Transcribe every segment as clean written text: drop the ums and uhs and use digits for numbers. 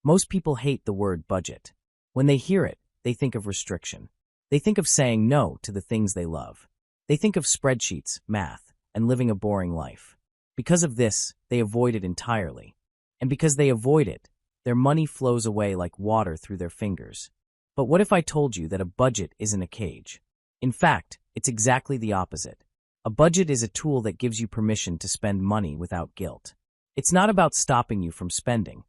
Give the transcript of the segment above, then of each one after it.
Most people hate the word budget. When they hear it, they think of restriction. They think of saying no to the things they love. They think of spreadsheets, math, and living a boring life. Because of this, they avoid it entirely. And because they avoid it, their money flows away like water through their fingers. But what if I told you that a budget isn't a cage? In fact, it's exactly the opposite. A budget is a tool that gives you permission to spend money without guilt. It's not about stopping you from spending.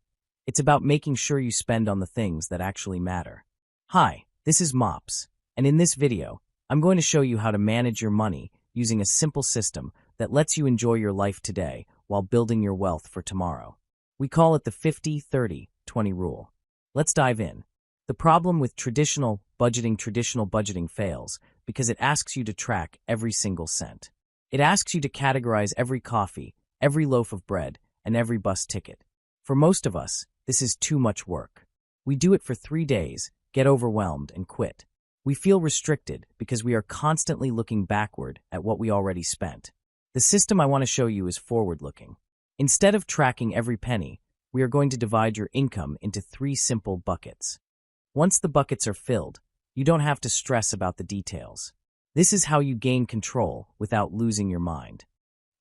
It's about making sure you spend on the things that actually matter. Hi, this is Mops, and in this video, I'm going to show you how to manage your money using a simple system that lets you enjoy your life today while building your wealth for tomorrow. We call it the 50-30-20 rule. Let's dive in. The problem with traditional budgeting fails because it asks you to track every single cent. It asks you to categorize every coffee, every loaf of bread, and every bus ticket. For most of us, this is too much work. We do it for 3 days, get overwhelmed, and quit. We feel restricted because we are constantly looking backward at what we already spent. The system I want to show you is forward-looking. Instead of tracking every penny, we are going to divide your income into 3 simple buckets. Once the buckets are filled, you don't have to stress about the details. This is how you gain control without losing your mind.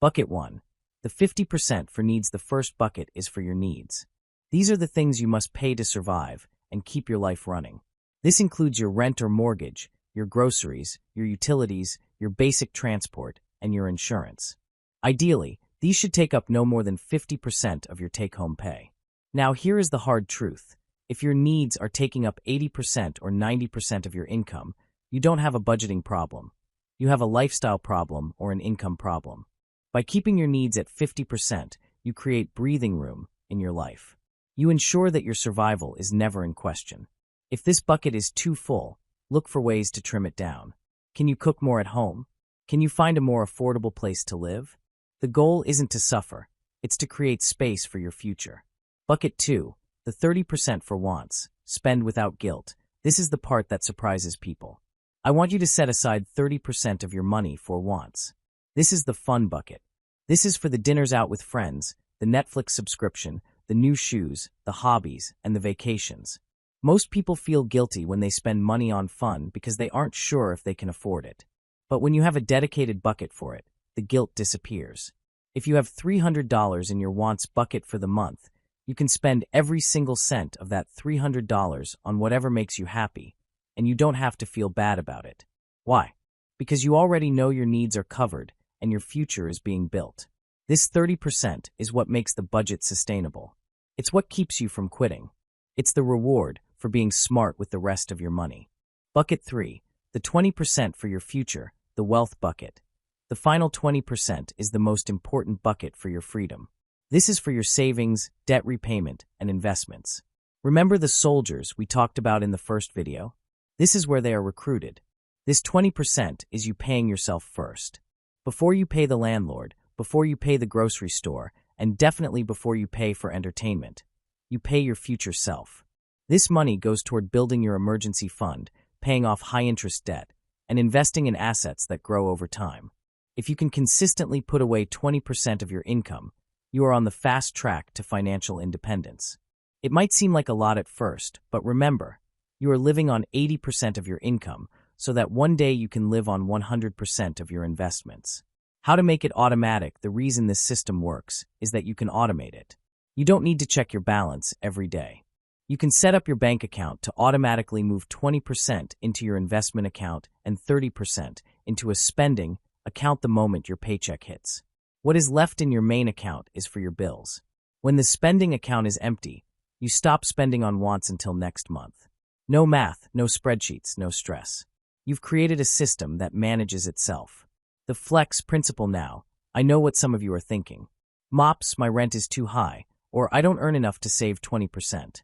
Bucket 1. The 50% for needs. The first bucket is for your needs. These are the things you must pay to survive and keep your life running. This includes your rent or mortgage, your groceries, your utilities, your basic transport, and your insurance. Ideally, these should take up no more than 50% of your take-home pay. Now, here is the hard truth. If your needs are taking up 80% or 90% of your income, you don't have a budgeting problem. You have a lifestyle problem or an income problem. By keeping your needs at 50%, you create breathing room in your life. You ensure that your survival is never in question. If this bucket is too full, look for ways to trim it down. Can you cook more at home? Can you find a more affordable place to live? The goal isn't to suffer, it's to create space for your future. Bucket 2, the 30% for wants. Spend without guilt. This is the part that surprises people. I want you to set aside 30% of your money for wants. This is the fun bucket. This is for the dinners out with friends, the Netflix subscription, the new shoes, the hobbies, and the vacations. Most people feel guilty when they spend money on fun because they aren't sure if they can afford it. But when you have a dedicated bucket for it, the guilt disappears. If you have $300 in your wants bucket for the month, you can spend every single cent of that $300 on whatever makes you happy, and you don't have to feel bad about it. Why? Because you already know your needs are covered and your future is being built. This 30% is what makes the budget sustainable. It's what keeps you from quitting. It's the reward for being smart with the rest of your money. Bucket 3, the 20% for your future, the wealth bucket. The final 20% is the most important bucket for your freedom. This is for your savings, debt repayment, and investments. Remember the soldiers we talked about in the first video? This is where they are recruited. This 20% is you paying yourself first. Before you pay the landlord, before you pay the grocery store, and definitely before you pay for entertainment, you pay your future self. This money goes toward building your emergency fund, paying off high-interest debt, and investing in assets that grow over time. If you can consistently put away 20% of your income, you are on the fast track to financial independence. It might seem like a lot at first, but remember, you are living on 80% of your income so that one day you can live on 100% of your investments. How to make it automatic? The reason this system works is that you can automate it. You don't need to check your balance every day. You can set up your bank account to automatically move 20% into your investment account and 30% into a spending account the moment your paycheck hits. What is left in your main account is for your bills. When the spending account is empty, you stop spending on wants until next month. No math, no spreadsheets, no stress. You've created a system that manages itself. The flex principle now. I know what some of you are thinking. Mops, my rent is too high, or I don't earn enough to save 20%.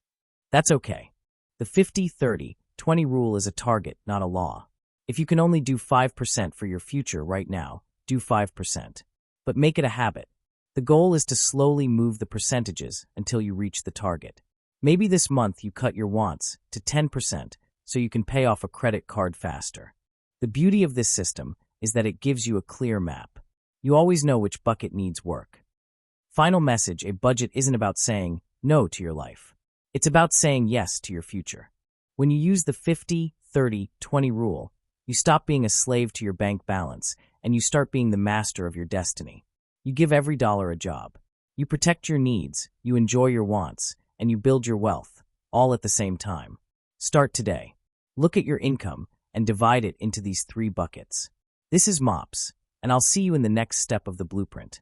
That's okay. The 50-30-20 rule is a target, not a law. If you can only do 5% for your future right now, do 5%. But make it a habit. The goal is to slowly move the percentages until you reach the target. Maybe this month you cut your wants to 10% so you can pay off a credit card faster. The beauty of this system is that it gives you a clear map. You always know which bucket needs work. Final message: a budget isn't about saying no to your life. It's about saying yes to your future. When you use the 50-30-20 rule, you stop being a slave to your bank balance and you start being the master of your destiny. You give every dollar a job. You protect your needs, you enjoy your wants, and you build your wealth, all at the same time. Start today. Look at your income and divide it into these 3 buckets. This is Mops, and I'll see you in the next step of the blueprint.